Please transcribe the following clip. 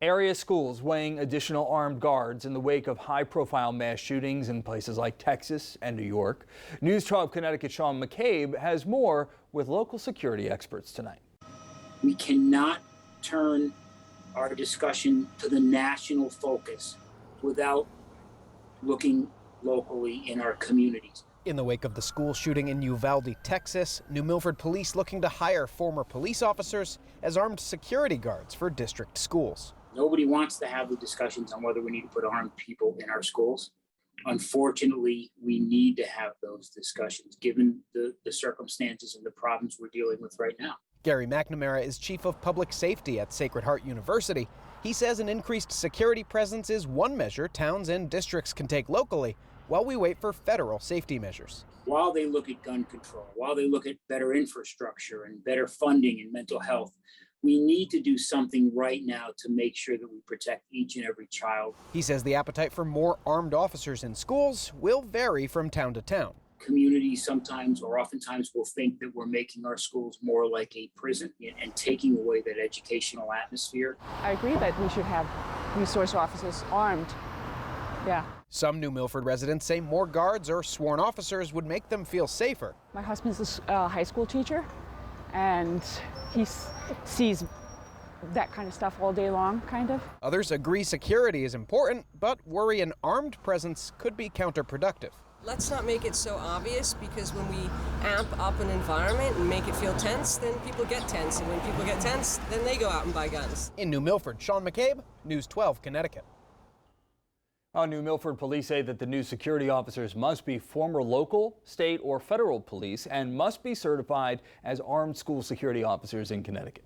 Area schools weighing additional armed guards in the wake of high-profile mass shootings in places like Texas and New York. News 12 Connecticut's Sean McCabe has more with local security experts tonight. We cannot turn our discussion to the national focus without looking locally in our communities. In the wake of the school shooting in Uvalde, Texas, New Milford police looking to hire former police officers as armed security guards for district schools. Nobody wants to have the discussions on whether we need to put armed people in our schools. Unfortunately, we need to have those discussions given the circumstances and the problems we're dealing with right now. Gary McNamara is chief of public safety at Sacred Heart University. He says an increased security presence is one measure towns and districts can take locally while we wait for federal safety measures. While they look at gun control, while they look at better infrastructure and better funding and mental health, we need to do something right now to make sure that we protect each and every child. He says the appetite for more armed officers in schools will vary from town to town. Communities sometimes or oftentimes will think that we're making our schools more like a prison and taking away that educational atmosphere. I agree that we should have resource officers armed. Yeah. Some New Milford residents say more guards or sworn officers would make them feel safer. My husband's a high school teacher, and he sees that kind of stuff all day long, kind of. Others agree security is important, but worry an armed presence could be counterproductive. Let's not make it so obvious, because when we amp up an environment and make it feel tense, then people get tense. And when people get tense, then they go out and buy guns. In New Milford, Sean McCabe, News 12, Connecticut. New Milford police say that the new security officers must be former local, state, or federal police and must be certified as armed school security officers in Connecticut.